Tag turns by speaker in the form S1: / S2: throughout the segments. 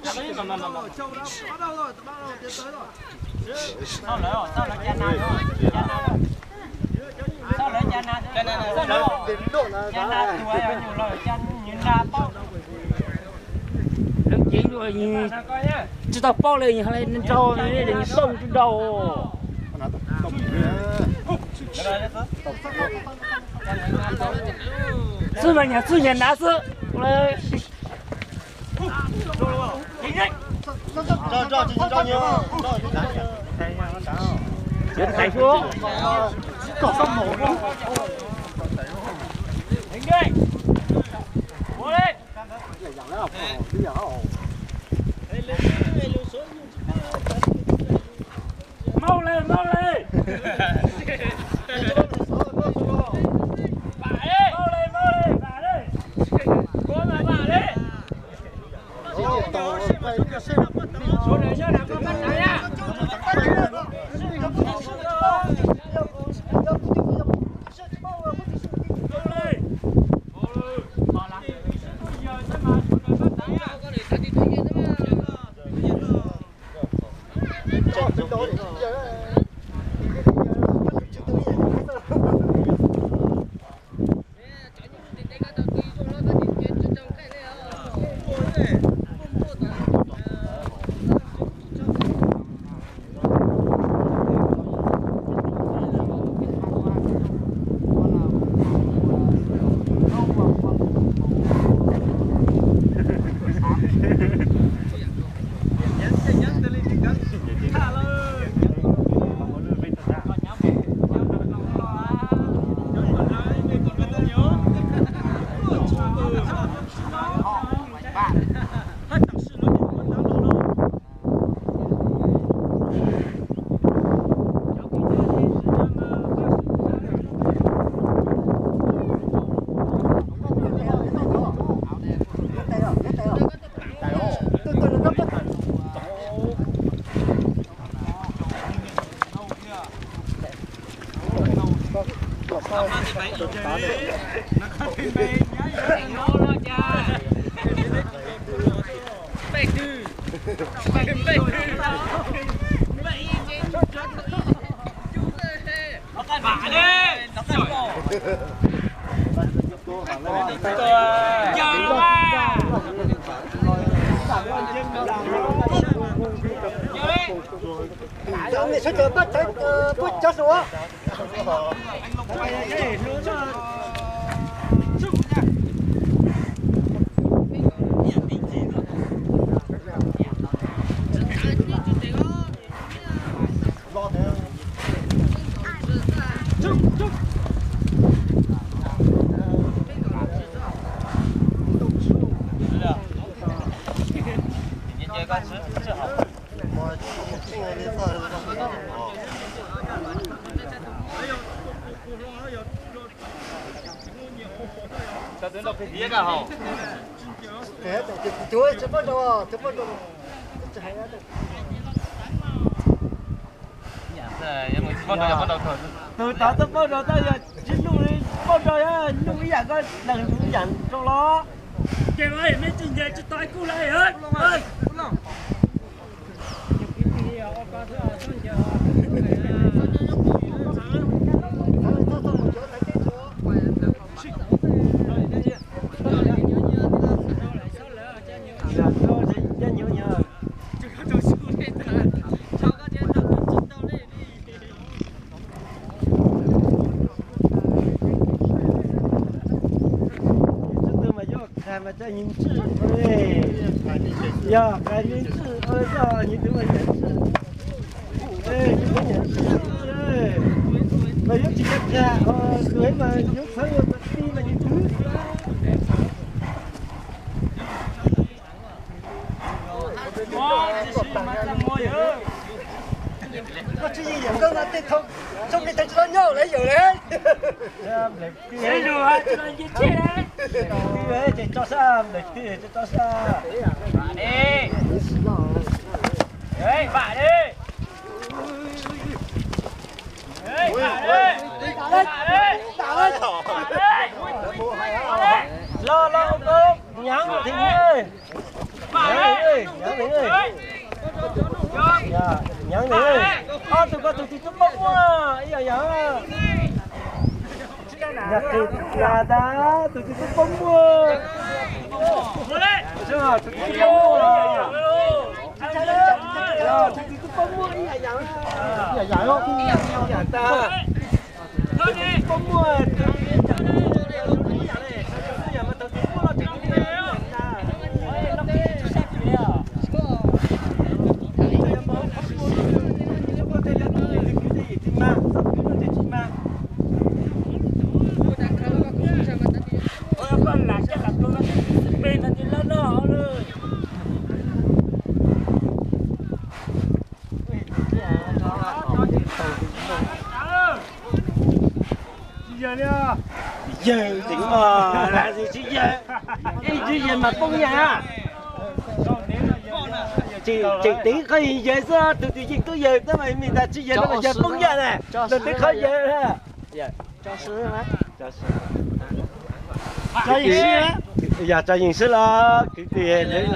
S1: Bắt đầu rồi, tiến tới rồi.
S2: Sao nữa, sao là cha nào nữa, cha nào nữa. Sao lại cha nào, cha nào, sao nữa. Cha nào tuổi rồi nhiều rồi, cha nhìn ra bao.
S3: Đừng chiến rồi như chúng ta bao lên hay lên trâu này để sông trên đầu. Sư nhà đá sư.
S1: Cho nhiều.
S3: Dẫn thầy xuống.
S1: Cỏ sông mổ quá.
S2: Đánh đi. Vô lên.
S3: Mau lên.
S2: Số này nhá, nào con bắt này nhá.
S1: Này sẽ chờ bắt cho số. Chúa chưa bắt đầu,
S4: từ đó tới bao giờ tới giờ chính lúc đi bao giờ á lúc ý có đằng cũng dặn trong đó
S3: Kêu ơi, mấy chuyện gì cho tôi cứu lại hết. Ơi.
S4: mà cho nhìn chữ ơi, giờ cái nhìn chữ ơi giờ nhìn thứ mà nhận chữ, ê nhìn thứ nhận chữ ơi, mà nhớ chỉ cách nhà cưới mà nhớ thấy mà đi mà nhìn thứ,
S1: có chuyện gì vậy? Con là tiền không, xong đi thành cho nhau lấy giờ đấy.
S3: Lấy rồi hả? Cho nó giết chết đấy.
S4: Đấy, để cho sao, để cho sao.
S2: Vả đi. Đấy, vả đi. Đấy, vả đi. Vả đi.
S4: Lo cơm, nhắn thì ơi.
S2: Vả đi.
S4: dạ nhặt thịt là đá tụi tôi bông mua chưa tụi tôi bông mua tụi tôi bông mua dạ không dạ ta bông mua giờ tính mà là gì chứ giờ cái gì mà công nhà chị tính khơi giờ sao từ từ gì tôi giờ tới mình ta chỉ giờ nó là giờ công nhà này từ từ khơi giờ ha cho sư hả cho gì sư dạ cho gì sư là cái tiền đấy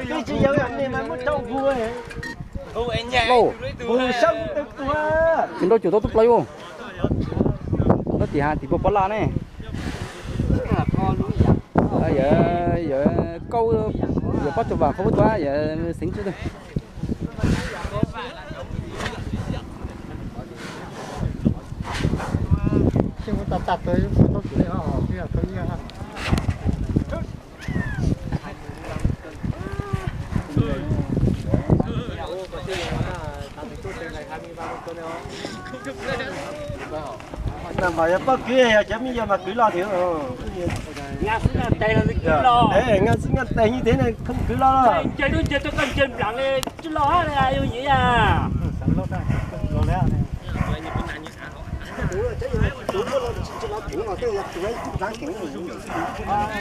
S4: cái chỉ giờ anh này mà muốn trâu vui vui sông được quá
S3: chúng tôi chủ tôi lấy không nó chỉ hàng thì có lá này giờ câu giờ bắt cho vào không quá giờ xính chứ thôi
S1: xem tôi tập tới tôi chỉ họ kia thôi nha
S4: nằm mà bắt kia chả bây giờ mà cứ lo thì
S3: ngã xuống ngã tay là cứ lo
S4: đấy ngã xuống ngã tay như thế này không cứ lo đâu
S3: chơi đôi chơi tôi cần chơi lặng này chứ lo này ai vậy à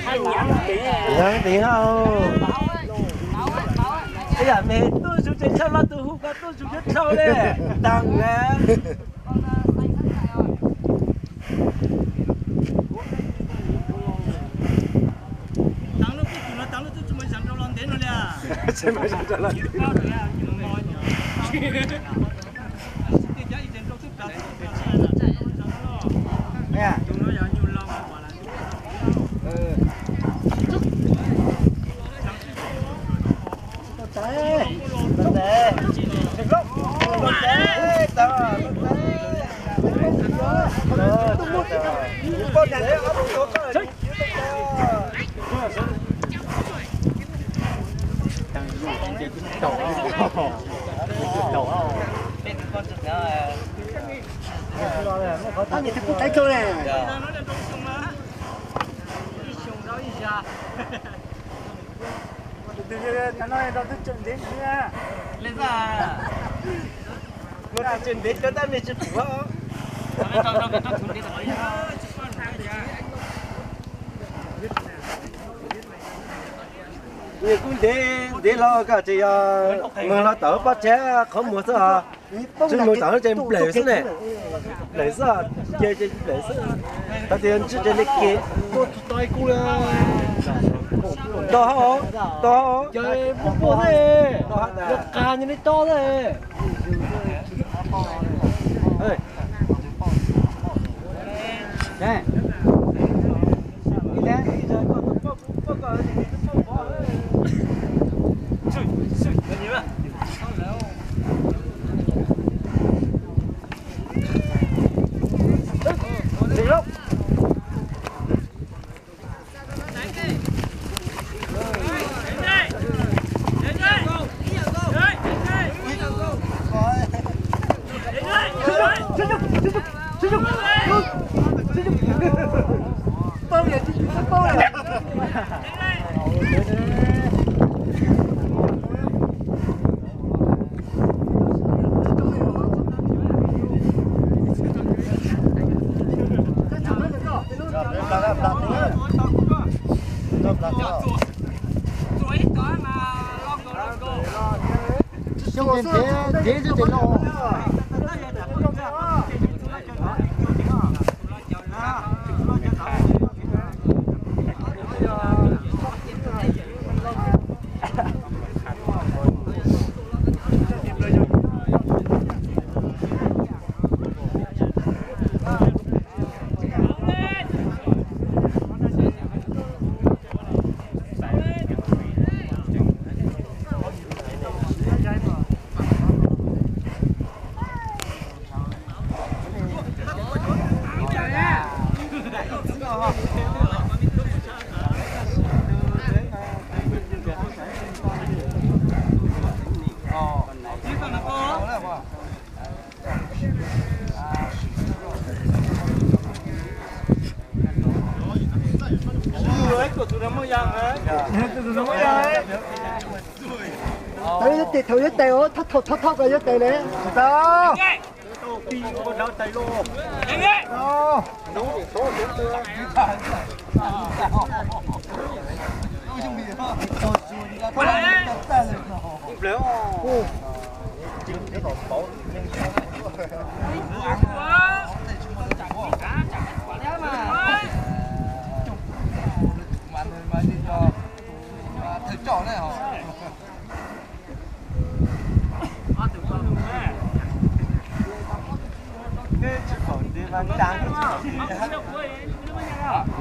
S3: hai nhãn
S4: tiền không bây giờ mẹ tôi xuống trên sau lo tôi hút qua tôi xuống trên sau đấy tăng nghe xem mà trả lời nè
S1: anh thì cũng thấy cơ này nó nói đâu tới chuyện đến nha lên ra
S4: người ta chuyện đến cho ta mình chuyện của người cũng để lo cả chị mà lo tớ bắt trẻ không mua sao chứ mua tớ trên lệ số này lệ sao chơi trên lệ số ta tiền chứ trên lịch kia
S1: tôi cũng là
S4: to
S1: chơi bút này được cả như này to này
S4: nè đi nè rồi con
S1: thế chứ thế lo 頭一地我偷嘅一地咧，
S4: 到。đi con đâu tay lô. Đó.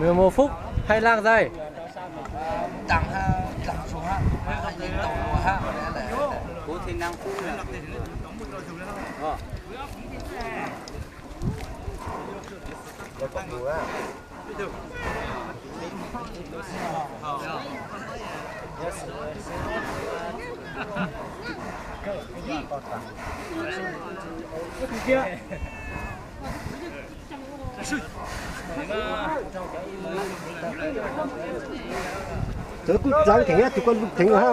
S5: Mười một phút hay lang dây
S6: đằng xuống ha nhìn đầu ha cố thì năng phút
S1: tụi con giang thỉnh á, tụi con thỉnh ha.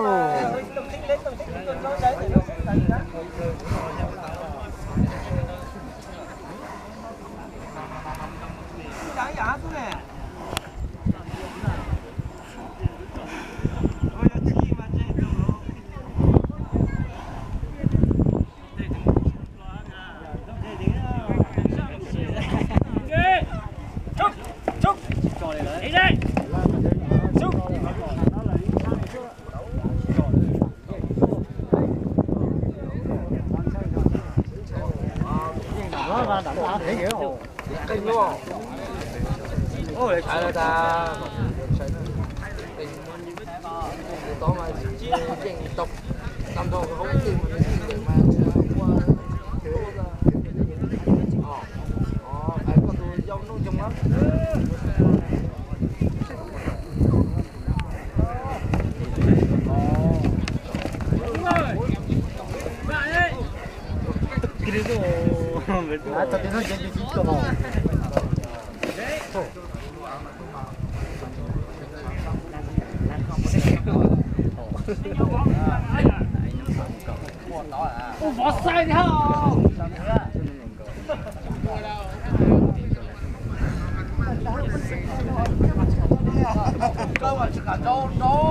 S6: ôi chạy là ta đó mà chỉ trình tộc làm đồ không tìm một cái gì để mà qua phải có tôi dâu nó trong lắm
S3: bỏ sai đi không?
S6: cơ mà chỉ cả đâu cơ mà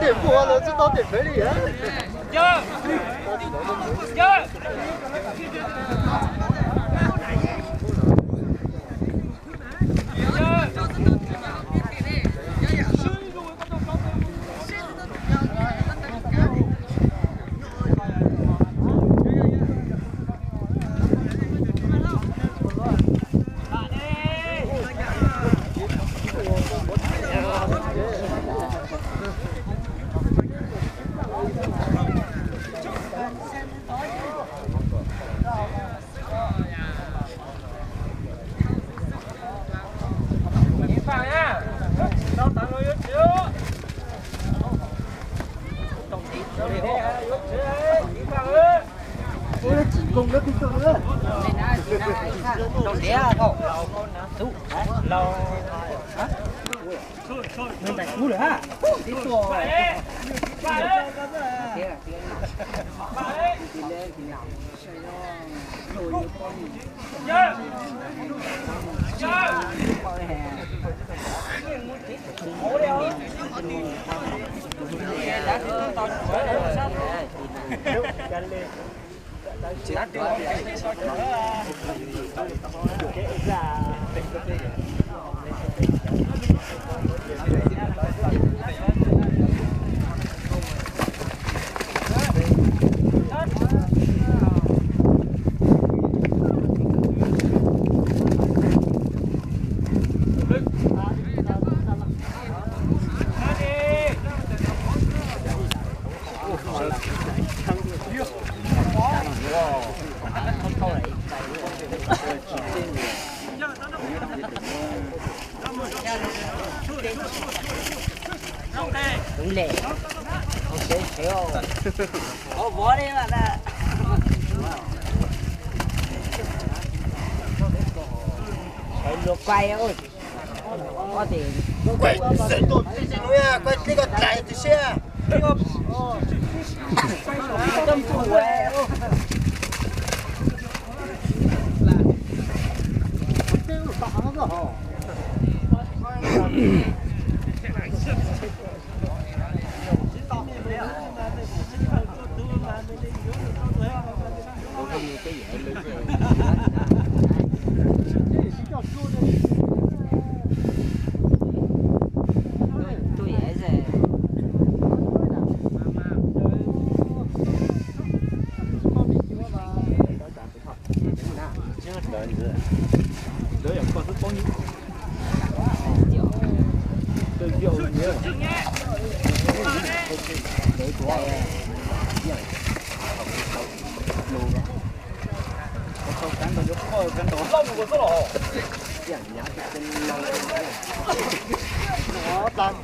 S1: 点不完了，这到点赔里啊！quay
S7: ơi có tiền
S1: quay sợi đồ gì nữa à? Quay cái cái chạy thì xe.
S7: tâm thủ quê
S2: Hãy subscribe cho kênh Ghiền Mì Gõ để không bỏ lỡ những video hấp dẫn.